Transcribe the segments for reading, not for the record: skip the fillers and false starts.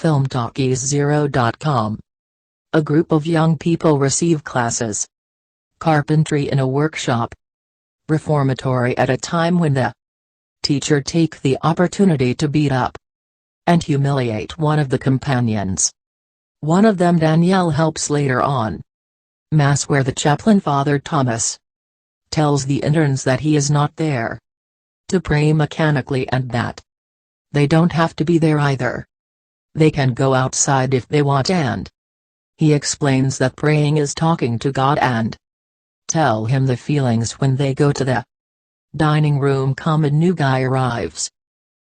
FilmTalkiesZero.com. A group of young people receive classes. Carpentry in a workshop. Reformatory at a time when the teacher take the opportunity to beat up and humiliate one of the companions. One of them, Danielle, helps later on. Mass where the chaplain, Father Thomas, tells the interns that he is not there to pray mechanically and that they don't have to be there either. They can go outside if they want, and he explains that praying is talking to God and tell him the feelings. When they go to the dining room, a new guy arrives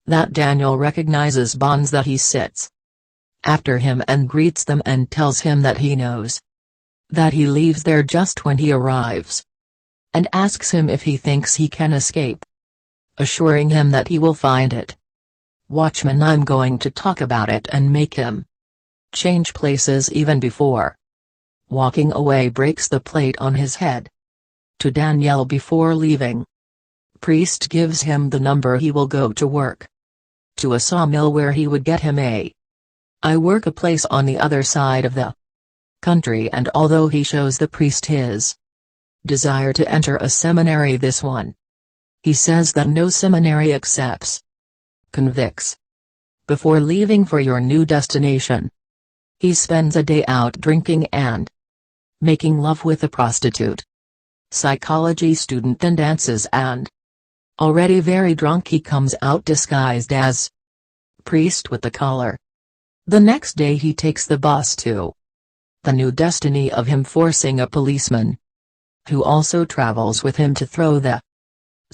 that Daniel recognizes, bonds that he sits after him and greets them and tells him that he knows that he leaves there just when he arrives, and asks him if he thinks he can escape, assuring him that he will find it. Watchman, I'm going to talk about it and make him change places. Even before walking away, breaks the plate on his head to Danielle before leaving. Priest gives him the number he will go to work to a sawmill where he would get him a work, a place on the other side of the country, and although he shows the priest his desire to enter a seminary, this one, he says that no seminary accepts convicts. Before leaving for your new destination, he spends a day out drinking and making love with a prostitute, psychology student, and dances, and already very drunk he comes out disguised as priest with the collar. The next day he takes the bus to the new destiny of him, forcing a policeman who also travels with him to throw the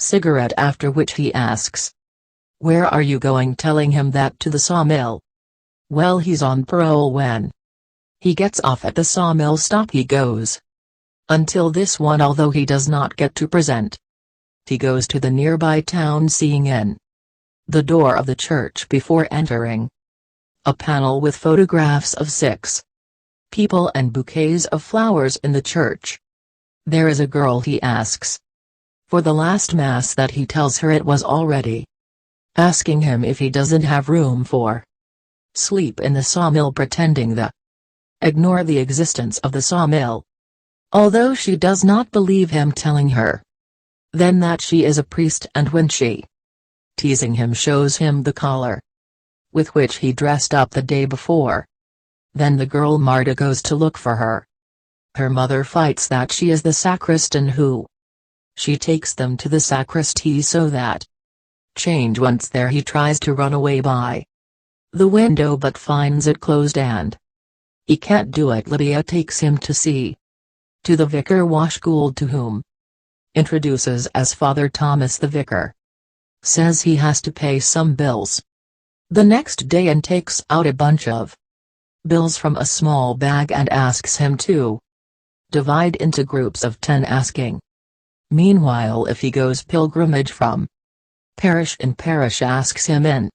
cigarette, after which he asks, "Where are you going?" telling him that to the sawmill. Well, he's on parole. When he gets off at the sawmill stop he goes until this one, although he does not get to present. He goes to the nearby town, seeing in the door of the church before entering a panel with photographs of 6 people and bouquets of flowers in the church. There is a girl he asks for the last mass that he tells her it was already, asking him if he doesn't have room for sleep in the sawmill, pretending to ignore the existence of the sawmill, although she does not believe him, telling her then that she is a priest, and when she, teasing him, shows him the collar with which he dressed up the day before. Then the girl Marta goes to look for her. Her mother fights that she is the sacristan, who she takes them to the sacristy so that change. Once there he tries to run away by the window but finds it closed and he can't do it. Lydia takes him to see to the vicar Washgould, to whom introduces as Father Thomas. The vicar says he has to pay some bills the next day and takes out a bunch of bills from a small bag and asks him to divide into groups of 10, asking meanwhile if he goes pilgrimage from parish in parish, asks him in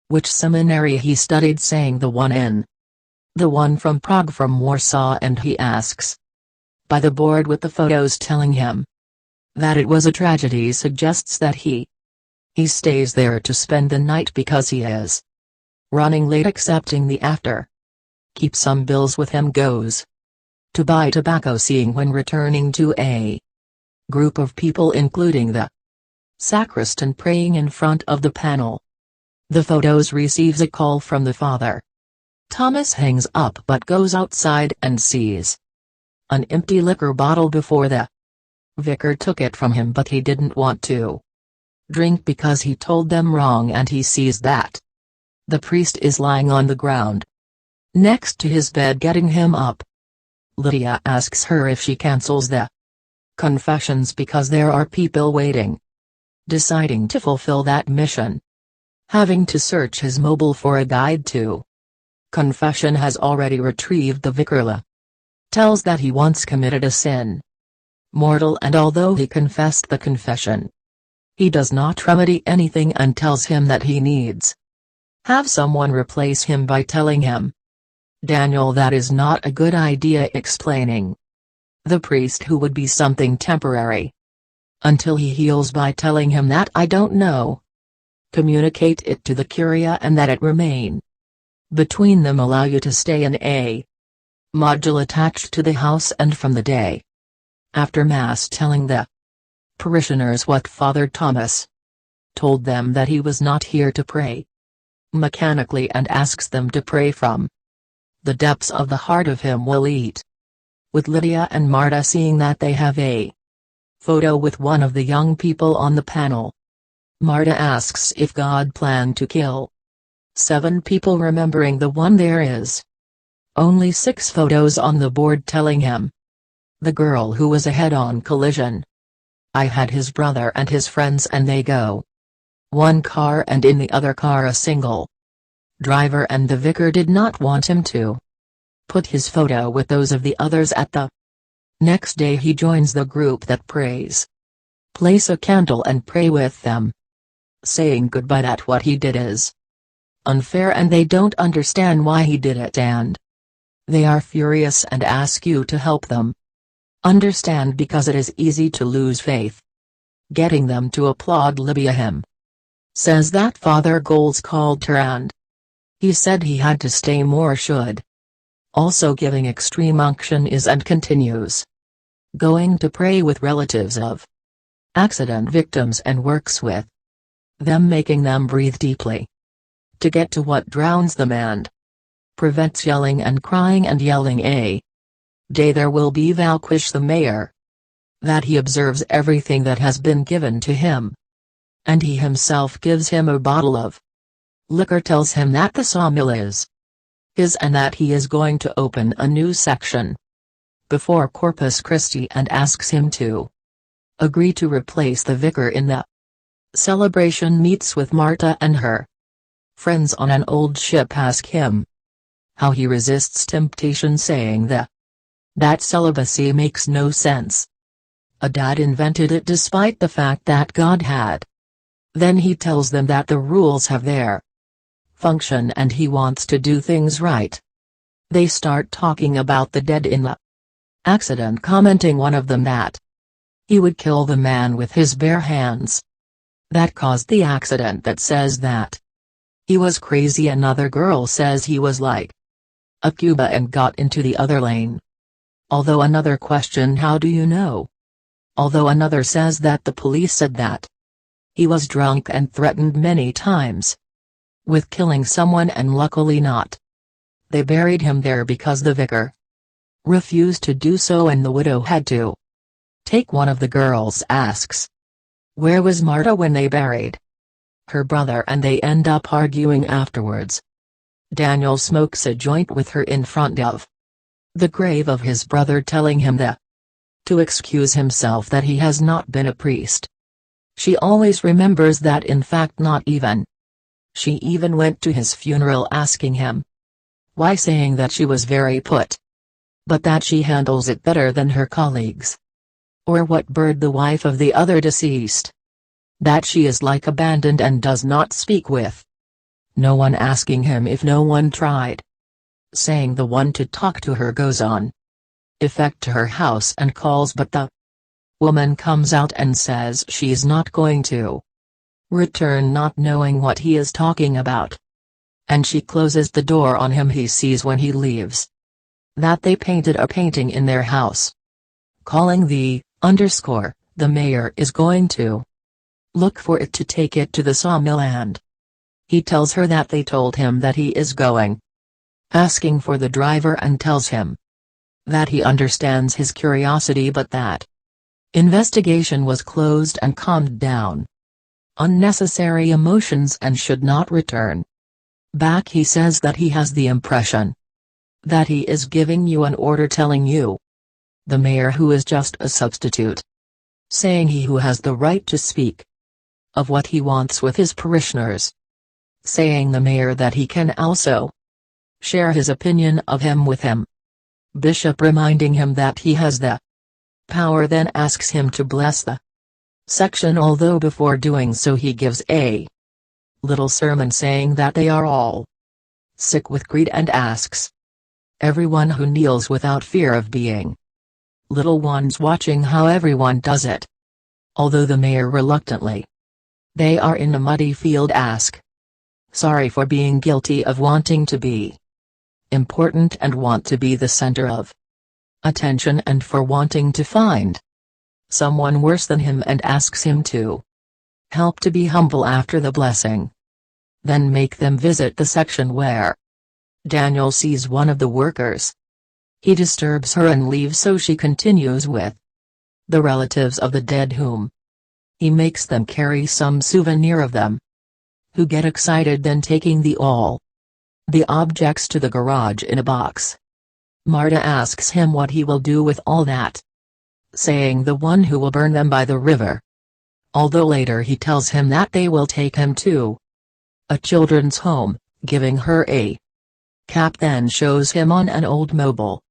which seminary he studied, saying the one from Prague, from Warsaw, and he asks by the board with the photos, telling him that it was a tragedy, suggests that he stays there to spend the night because he is running late, accepting the after. Keep some bills with him, goes to buy tobacco, seeing when returning to a group of people including the sacristan praying in front of the panel. The photos receives a call from the father. Thomas hangs up but goes outside and sees an empty liquor bottle before the vicar took it from him, but he didn't want to drink because he told them wrong, and he sees that the priest is lying on the ground next to his bed, getting him up. Lydia asks her if she cancels the confessions because there are people waiting. Deciding to fulfill that mission, having to search his mobile for a guide to confession, has already retrieved the vicar. Tells that he once committed a sin mortal, and although he confessed the confession, he does not remedy anything and tells him that he needs have someone replace him by telling him, Daniel, that is not a good idea, explaining the priest who would be something temporary until he heals by telling him that I don't know. Communicate it to the curia and that it remain between them allow you to stay in a module attached to the house, and from the day after Mass telling the parishioners what Father Thomas told them, that he was not here to pray mechanically, and asks them to pray from the depths of the heart of him, will eat with Lydia and Marta, seeing that they have a photo with one of the young people on the panel. Marta asks if God planned to kill 7 people, remembering the one there is only 6 photos on the board, telling him the girl who was a head-on collision. I had his brother and his friends, and they go one car, and in the other car a single driver, and the vicar did not want him to put his photo with those of the others. At the next day he joins the group that prays. Place a candle and pray with them, saying goodbye that what he did is unfair and they don't understand why he did it, and they are furious and ask you to help them understand, because it is easy to lose faith. Getting them to applaud Libya. Him says that Father Goals called her and he said he had to stay more, should also giving extreme unction is, and continues going to pray with relatives of accident victims and works with them, making them breathe deeply to get to what drowns them and prevents yelling and crying and yelling. A day there will be Valquish the mayor, that he observes everything that has been given to him, and he himself gives him a bottle of liquor, tells him that the sawmill is his and that he is going to open a new section before Corpus Christi, and asks him to agree to replace the vicar in the celebration. Meets with Marta and her friends on an old ship, ask him how he resists temptation, saying that celibacy makes no sense. A dad invented it despite the fact that God had. Then he tells them that the rules have their function and he wants to do things right. They start talking about the dead in the accident, commenting one of them that he would kill the man with his bare hands that caused the accident, that says that he was crazy. Another girl says he was like a Cuba and got into the other lane. Although another questioned, how do you know? Although another says that the police said that he was drunk and threatened many times with killing someone, and luckily not. They buried him there because the vicar refused to do so, and the widow had to take one of the girls. Asks where was Marta when they buried her brother, and they end up arguing afterwards. Daniel smokes a joint with her in front of the grave of his brother, telling him to excuse himself, that he has not been a priest. She always remembers that, in fact not even. She even went to his funeral asking him why, saying that she was very put, but that she handles it better than her colleagues. Or what bird the wife of the other deceased. That she is like abandoned and does not speak with no one, asking him if no one tried. Saying the one to talk to her goes on effect to her house and calls, but the woman comes out and says she's not going to return, not knowing what he is talking about. And she closes the door on him. He sees when he leaves that they painted a painting in their house, calling the mayor is going to look for it to take it to the sawmill, and he tells her that they told him that he is going, asking for the driver, and tells him that he understands his curiosity, but that investigation was closed and calmed down unnecessary emotions and should not return back. He says that he has the impression that he is giving you an order, telling you, the mayor, who is just a substitute, saying he who has the right to speak of what he wants with his parishioners, saying the mayor that he can also share his opinion of him with him. Bishop reminding him that he has the power, then asks him to bless the section, although before doing so he gives a little sermon saying that they are all sick with greed, and asks everyone who kneels without fear of being little ones watching how everyone does it. Although the mayor reluctantly, they are in a muddy field, ask sorry for being guilty of wanting to be important and want to be the center of attention and for wanting to find someone worse than him and asks him to help to be humble after the blessing. Then make them visit the section where Daniel sees one of the workers. He disturbs her and leaves, so she continues with the relatives of the dead whom he makes them carry some souvenir of them, who get excited, then taking the objects to the garage in a box. Marta asks him what he will do with all that, saying the one who will burn them by the river. Although later he tells him that they will take him to a children's home, giving her a cap, then shows him on an old mobile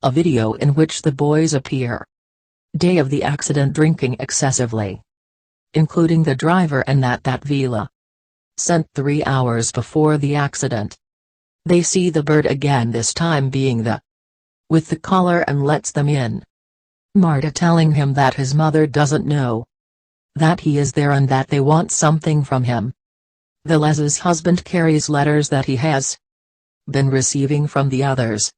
a video in which the boys appear. Day of the accident, drinking excessively, including the driver, and that villa sent 3 hours before the accident. They see the bird again, this time being the with the collar, and lets them in. Marta telling him that his mother doesn't know that he is there and that they want something from him. Velez's husband carries letters that he has been receiving from the others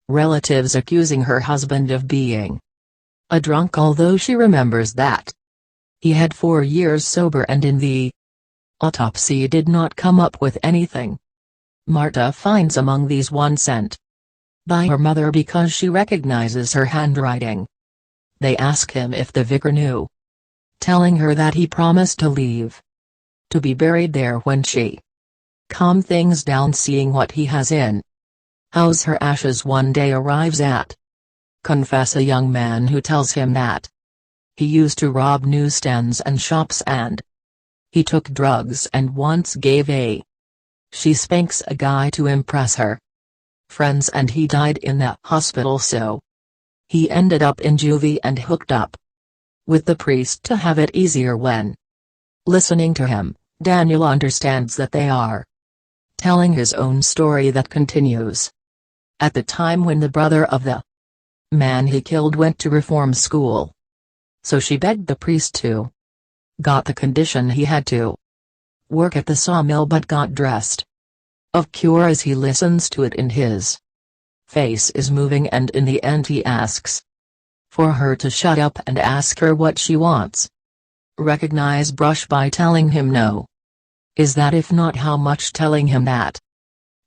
relatives, accusing her husband of being a drunk, although she remembers that he had 4 years sober and in the autopsy did not come up with anything. Marta finds among these one sent by her mother because she recognizes her handwriting. They ask him if the vicar knew, telling her that he promised to leave to be buried there when she calmed things down, seeing what he has in house. Her ashes one day arrives at confess a young man who tells him that he used to rob newsstands and shops and he took drugs and once gave a she spanks a guy to impress her friends, and he died in the hospital, so he ended up in juvie and hooked up with the priest to have it easier. When listening to him, Daniel understands that they are telling his own story that continues at the time when the brother of the man he killed went to reform school. So she begged the priest to got the condition he had to work at the sawmill, but got dressed of cure as he listens to it, and his face is moving, and in the end he asks for her to shut up and ask her what she wants. Recognize Brush by telling him no. Is that if not how much, telling him that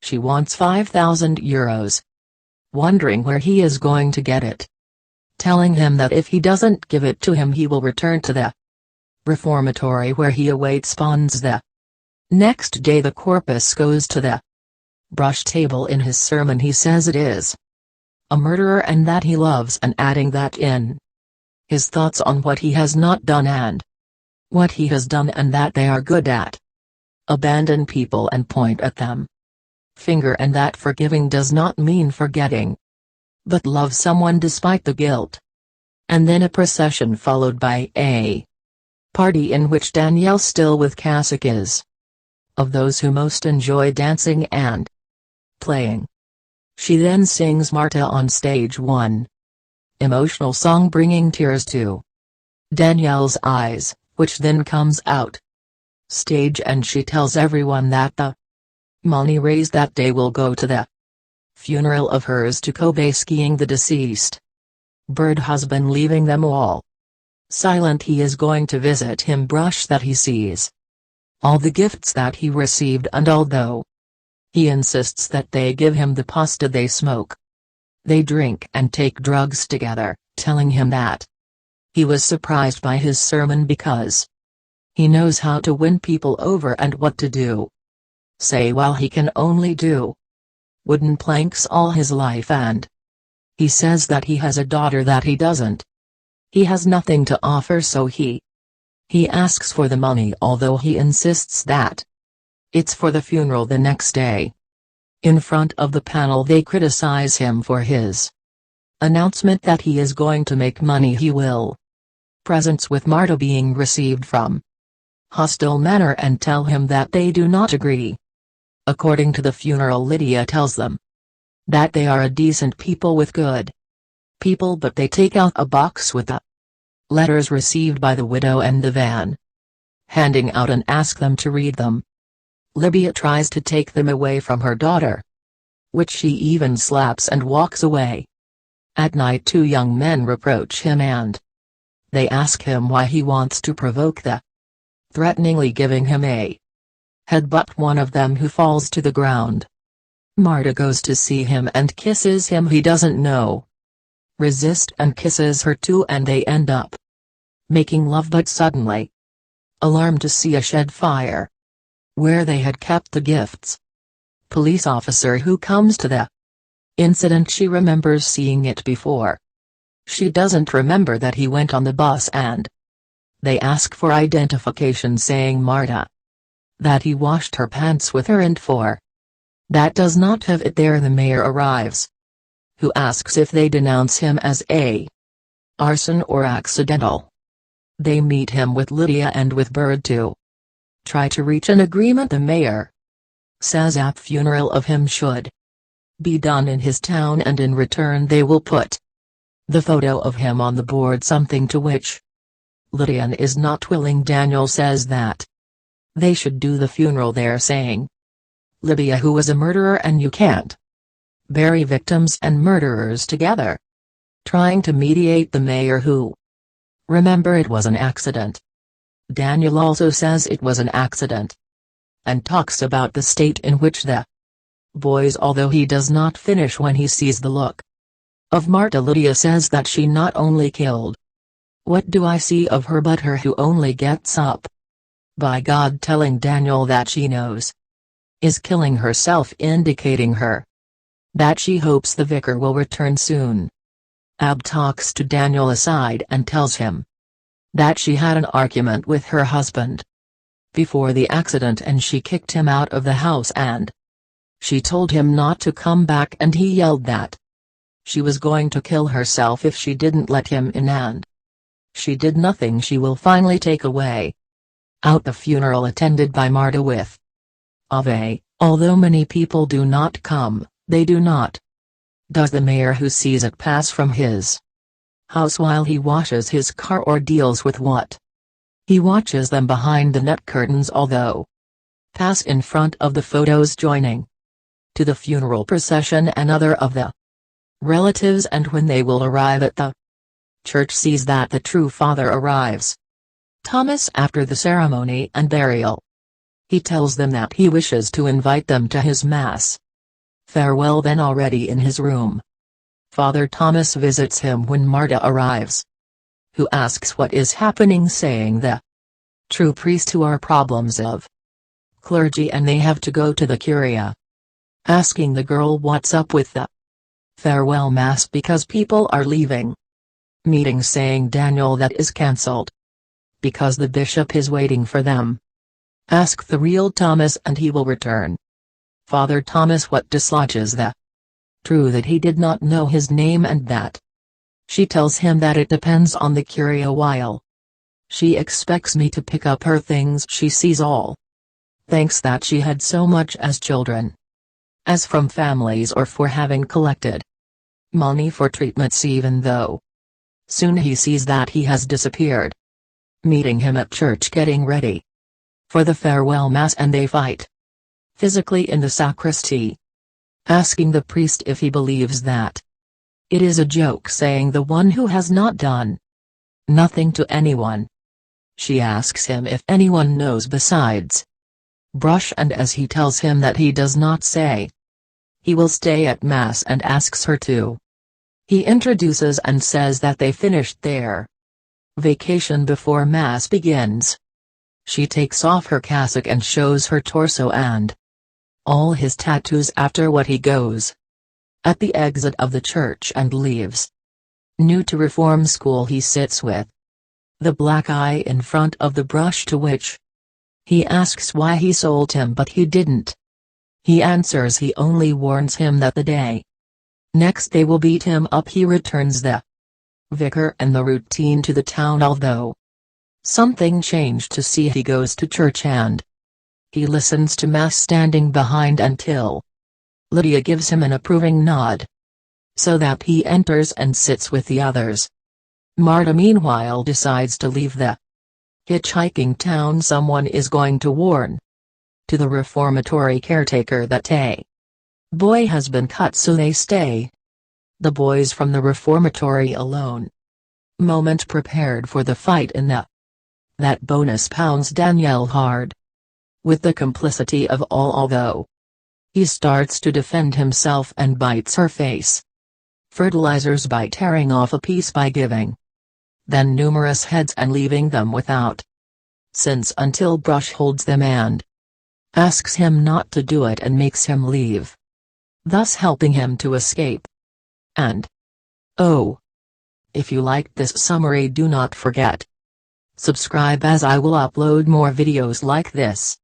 she wants 5,000 euros. Wondering where he is going to get it. Telling him that if he doesn't give it to him he will return to the reformatory where he awaits Pons. The next day the corpus goes to the Brush table. In his sermon he says it is a murderer and that he loves, and adding that in his thoughts on what he has not done and what he has done, and that they are good at abandon people and point at them finger, and that forgiving does not mean forgetting, but love someone despite the guilt. And then a procession followed by a party in which Danielle, still with cassock, is of those who most enjoy dancing and playing. She then sings Marta on stage, one emotional song bringing tears to Danielle's eyes, which then comes out stage, and she tells everyone that the money raised that day will go to the funeral of hers to Kobe skiing, the deceased bird husband, leaving them all silent. He is going to visit him Brush, that he sees all the gifts that he received, and although he insists that they give him the pasta they smoke, they drink and take drugs together, telling him that he was surprised by his sermon because he knows how to win people over and what to do say, while he can only do wooden planks all his life, and he says that he has a daughter that he doesn't. He has nothing to offer, so he asks for the money, although he insists that it's for the funeral the next day. In front of the panel they criticize him for his announcement that he is going to make money he will presents, with Marta being received from hostile manner, and tell him that they do not agree. According to the funeral, Lydia tells them that they are a decent people with good people, but they take out a box with the letters received by the widow and the van, handing out, and ask them to read them. Libya tries to take them away from her daughter, which she even slaps and walks away. At night, two young men reproach him and they ask him why he wants to provoke the, threateningly giving him a headbutt, one of them who falls to the ground. Marta goes to see him and kisses him. He doesn't know, resist, and kisses her too, and they end up making love, but suddenly alarmed to see a shed fire where they had kept the gifts. Police officer who comes to the incident, she remembers seeing it before. She doesn't remember that he went on the bus, and they ask for identification, saying Marta that he washed her pants with her, and for that does not have it there. The mayor arrives, who asks if they denounce him as a arson or accidental. They meet him with Lydia and with Bird to try to reach an agreement. The mayor says a funeral of him should be done in his town, and in return they will put the photo of him on the board, something to which Lydia is not willing. Daniel says that they should do the funeral there, saying, Libya, who was a murderer, and you can't bury victims and murderers together. Trying to mediate the mayor, who remember it was an accident. Daniel also says it was an accident, and talks about the state in which the boys, although he does not finish when he sees the look of Marta. Lydia says that she not only killed, what do I see of her, but her who only gets up by God, telling Daniel that she knows is killing herself, indicating her that she hopes the vicar will return soon. Ab talks to Daniel aside and tells him that she had an argument with her husband before the accident, and she kicked him out of the house, and she told him not to come back, and he yelled that she was going to kill herself if she didn't let him in, and she did nothing. She will finally take away out the funeral, attended by Marta with Ave. Although many people do not come, they do not. Does the mayor, who sees it pass from his house while he washes his car or deals with what he watches them behind the net curtains, although pass in front of the photos joining to the funeral procession and other of the relatives, and when they will arrive at the church, sees that the true father arrives, Thomas, after the ceremony and burial. He tells them that he wishes to invite them to his mass farewell. Then, already in his room, Father Thomas visits him when Marta arrives, who asks what is happening, saying the true priest who are problems of clergy, and they have to go to the curia, asking the girl what's up with the farewell mass because people are leaving meeting, saying Daniel that is cancelled because the bishop is waiting for them. Ask the real Thomas and he will return. Father Thomas what dislodges the true that he did not know his name, and that she tells him that it depends on the curia, while she expects me to pick up her things. She sees all thanks that she had so much as children, as from families, or for having collected money for treatments, even though soon he sees that he has disappeared. Meeting him at church getting ready for the farewell mass, and they fight physically in the sacristy, asking the priest if he believes that it is a joke, saying the one who has not done nothing to anyone. She asks him if anyone knows besides Brush, and as he tells him that he does not say he will stay at mass, and asks her to, he introduces and says that they finished their vacation before mass begins. She takes off her cassock and shows her torso and all his tattoos, after what he goes at the exit of the church and leaves. New to reform school, he sits with the black eye in front of the Brush, to which he asks why he sold him, but he didn't. He answers he only warns him that the day next they will beat him up. He returns the vicar and the routine to the town, although something changed to see. He goes to church and he listens to mass standing behind until Lydia gives him an approving nod, so that he enters and sits with the others. Marta meanwhile decides to leave the hitchhiking town. Someone is going to warn To the reformatory caretaker that a boy has been cut so they stay. The boys from the reformatory alone. Moment prepared for the fight in the. That bonus pounds Danielle hard. With the complicity of all although. He starts to defend himself and bites her face. Fertilizers by tearing off a piece by giving. Then numerous heads and leaving them without. Since until Brush holds them and asks him not to do it and makes him leave. Thus helping him to escape. And oh, if you liked this summary, do not forget subscribe as I will upload more videos like this.